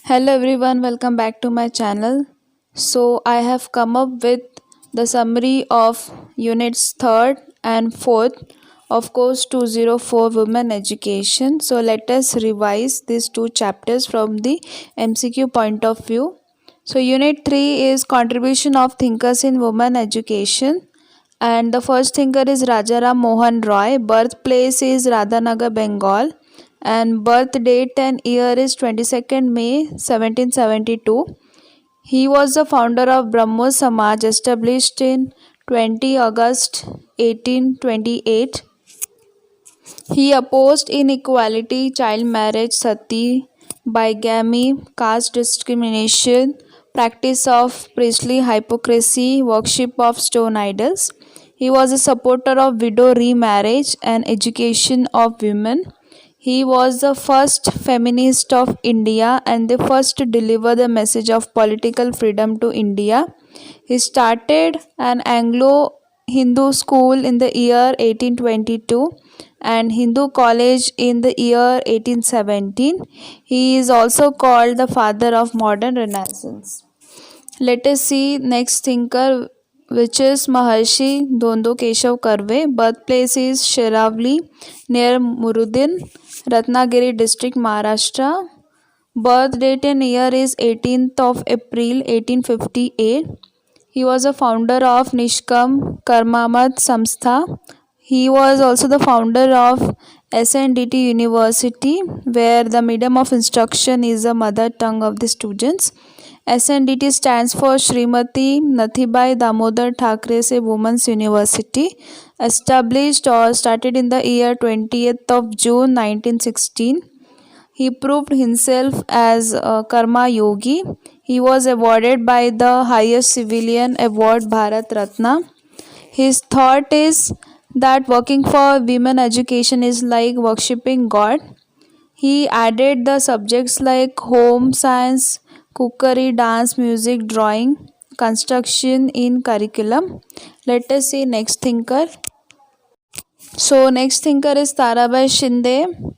Hello everyone, welcome back to my channel. So I have come up with the summary of units 3rd and 4th of course 204 women education. So let us revise these two chapters from the MCQ point of view. So unit 3 is contribution of thinkers in women education, and the first thinker is Rajaram Mohan Roy. Birthplace is Radhanagar, Bengal, and birth date and year is 22nd May 1772. He was the founder of Brahmo Samaj, established in 20 August 1828. He opposed inequality, child marriage, sati, bigamy, caste discrimination, practice of priestly hypocrisy, worship of stone idols. He was a supporter of widow remarriage and education of women. He was the first feminist of India and the first to deliver the message of political freedom to India. He started an Anglo Hindu school in the year 1822 and Hindu college in the year 1817. He is also called the father of modern Renaissance. Let us see next thinker, which is Maharshi Dondo Keshav Karve. Birthplace is Shiravli near Murudin, Ratnagiri district, Maharashtra. Birth date and year is 18th of April 1858. He was a founder of Nishkam Karmamad Samstha. He was also the founder of SNDT University, where the medium of instruction is the mother tongue of the students. SNDT stands for Srimati Nathibai Damodar Thackeray Women's University, established or started in the year 20th of June 1916. He proved himself as a Karma Yogi. He was awarded by the highest civilian award, Bharat Ratna. His thought is that working for women education is like worshipping God. He added the subjects like home science, cookery, dance, music, drawing, construction in curriculum. Let us see next thinker. So next thinker is Tarabai Shinde,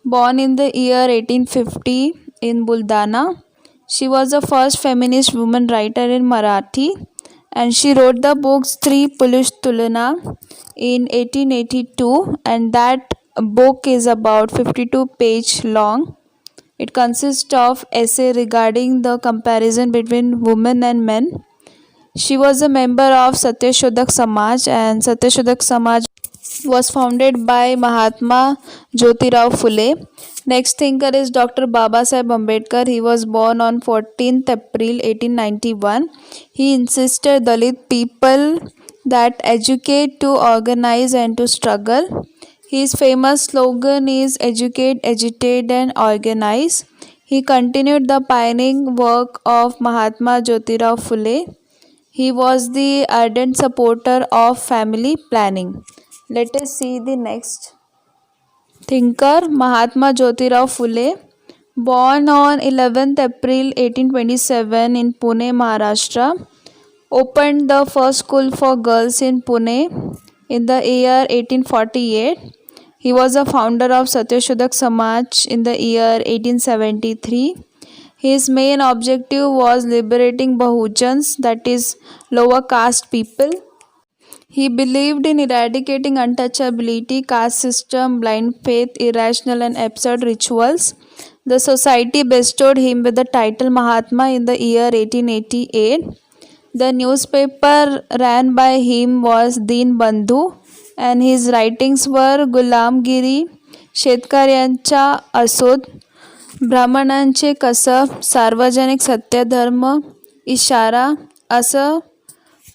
born in the year 1850 in Buldana. She was the first feminist woman writer in Marathi, and she wrote the books Three Purush Tulana in 1882, and that book is about 52 page long. It consists of essay regarding the comparison between women and men. She was a member of Satyashodhak Samaj, and Satyashodhak Samaj was founded by Mahatma Jyotirao Phule. Next thinker is Dr. Babasaheb Ambedkar. He was born on 14th April 1891. He insisted Dalit people that educate to organize and to struggle. His famous slogan is educate, agitate and organize. He continued the pioneering work of Mahatma Jyotirao Phule. He was the ardent supporter of family planning. Let us see the next thinker, Mahatma Jyotirao Phule. Born on 11th April 1827 in Pune, Maharashtra. Opened the first school for girls in Pune in the year 1848. He was a founder of Satyashodhak Samaj in the year 1873. His main objective was liberating Bahujans, that is, lower caste people. He believed in eradicating untouchability, caste system, blind faith, irrational and absurd rituals. The society bestowed him with the title Mahatma in the year 1888. The newspaper ran by him was Deen Bandhu, and his writings were Gulamgiri, शेतकऱ्यांचा असोद, ब्राह्मणांचे कसब, सार्वजनिक सत्यधर्म, इशारा, असं,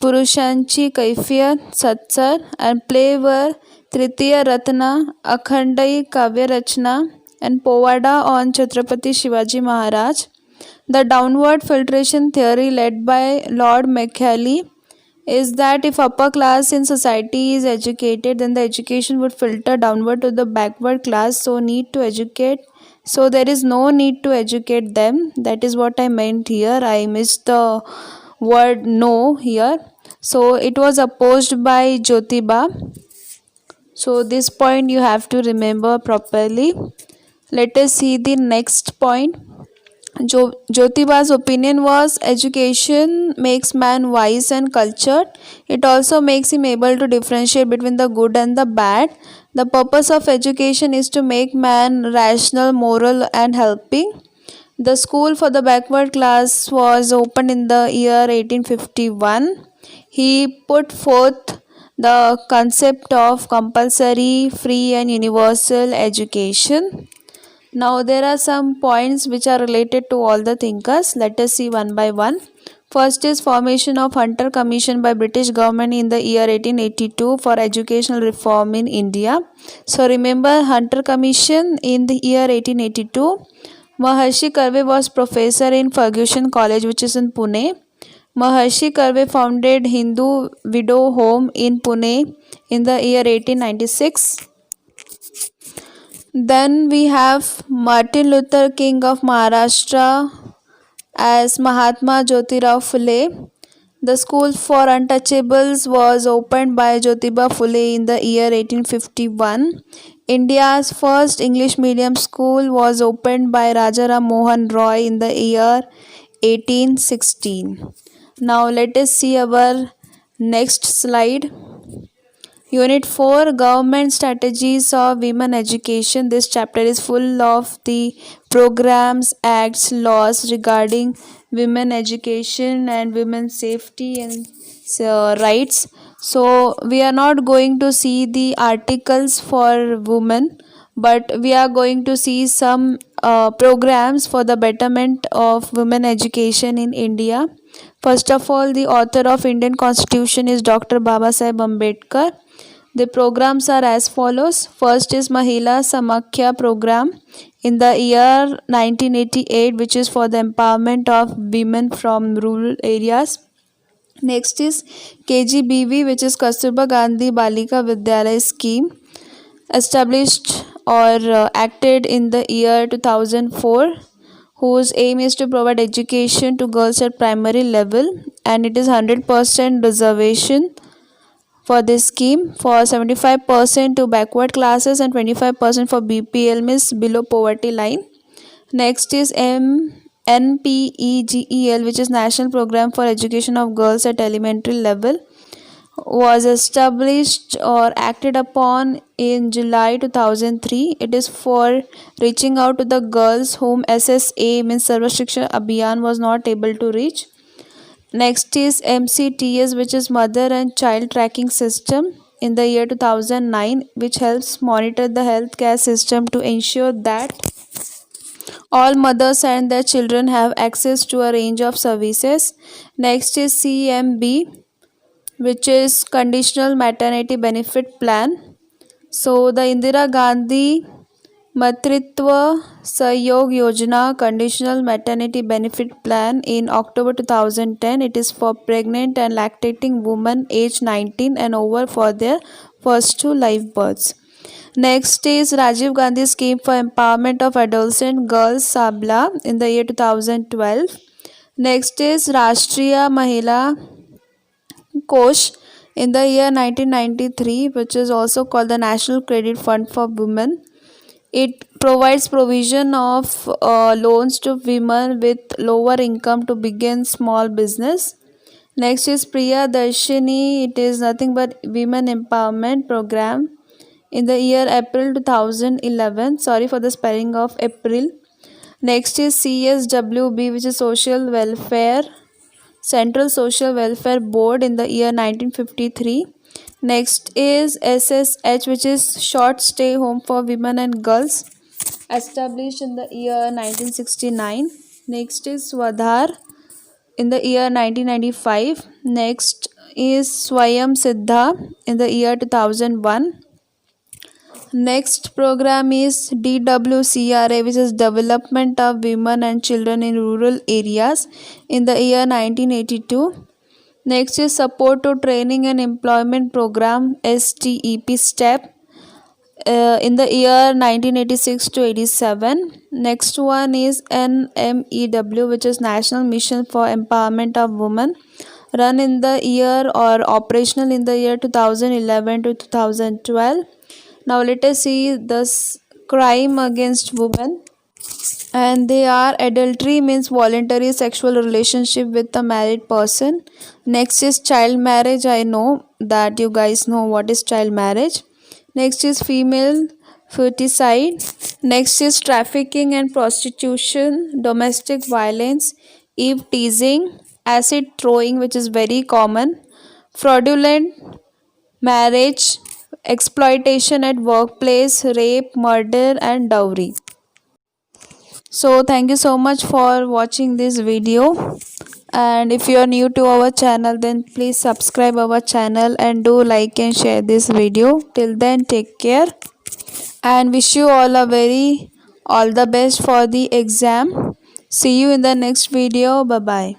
पुरुषांची कैफियत, सत्सर, and play were Tritiya Ratna, अखंडई काव्यरचना, and Povada on Chhatrapati Shivaji Maharaj. The downward filtration theory led by Lord Macaulay is that if upper class in society is educated, then the education would filter downward to the backward class, so there is no need to educate them. That is what I meant here. I missed the word no here. So it was opposed by Jyotiba. So this point you have to remember properly. Let us see the next point. Jyotiba's opinion was education makes man wise and cultured. It also makes him able to differentiate between the good and the bad. The purpose of education is to make man rational, moral, and helping. The school for the backward class was opened in the year 1851. He put forth the concept of compulsory, free, and universal education. Now, there are some points which are related to all the thinkers. Let us see one by one. First is formation of Hunter Commission by British government in the year 1882 for educational reform in India. So remember Hunter Commission in the year 1882. Maharshi Karve was professor in Fergusson College, which is in Pune. Maharshi Karve founded Hindu Widow Home in Pune in the year 1896. Then we have Martin Luther King of Maharashtra as Mahatma Jyotirao Phule. The School for Untouchables was opened by Jyotiba Phule in the year 1851. India's first English medium school was opened by Rajaram Mohan Roy in the year 1816. Now let us see our next slide. Unit 4, Government Strategies of Women Education. This chapter is full of the programs, acts, laws regarding women education and women's safety and rights. So, we are not going to see the articles for women, but we are going to see some programs for the betterment of women education in India. First of all, the author of Indian Constitution is Dr. Babasaheb Ambedkar. The programs are as follows. First is Mahila Samakhya program in the year 1988, which is for the empowerment of women from rural areas. Next is KGBV, which is Kasturba Gandhi Balika Vidyalaya scheme, established or acted in the year 2004, whose aim is to provide education to girls at primary level, and it is 100% reservation for this scheme for 75% to backward classes and 25% for BPL, means below poverty line. Next is NPEGEL, which is National Program for Education of Girls at Elementary Level, was established or acted upon in July 2003. It is for reaching out to the girls whom SSA, means Sarva Shiksha Abhiyan, was not able to reach. Next is MCTS, which is Mother and Child Tracking System in the year 2009, which helps monitor the healthcare system to ensure that all mothers and their children have access to a range of services. Next is CMB, which is Conditional Maternity Benefit Plan. So the Indira Gandhi Matritva Sahyog Yojana Conditional Maternity Benefit Plan in October 2010. It is for pregnant and lactating women aged 19 and over for their first two live births. Next is Rajiv Gandhi Scheme for Empowerment of Adolescent Girls Sabla in the year 2012. Next is Rashtriya Mahila Kosh in the year 1993, which is also called the National Credit Fund for Women. It provides provision of loans to women with lower income to begin small business. Next is Priya Darshini. It is nothing but women empowerment program in the year April 2011. Sorry for the spelling of April. Next is CSWB, which is Social Welfare, Central Social Welfare Board in the year 1953. Next is SSH, which is Short Stay Home for Women and Girls, established in the year 1969. Next is Swadhar in the year 1995. Next is Swayam Siddha in the year 2001. Next program is DWCRA, which is Development of Women and Children in Rural Areas in the year 1982. Next is Support to Training and Employment Program, STEP STEP in the year 1986 to 87. Next one is NMEW, which is National Mission for Empowerment of Women, run in the year or operational in the year 2011 to 2012. Now let us see this crime against women. And they are adultery means voluntary sexual relationship with a married person. Next is child marriage. I know that you guys know what is child marriage. Next is female feticide. Next is trafficking and prostitution, domestic violence, eve teasing, acid throwing, which is very common, fraudulent marriage, exploitation at workplace, rape, murder, and dowry. So thank you so much for watching this video, and if you are new to our channel then please subscribe our channel and do like and share this video. Till then, take care and wish you all the best for the exam. See you in the next video. Bye bye.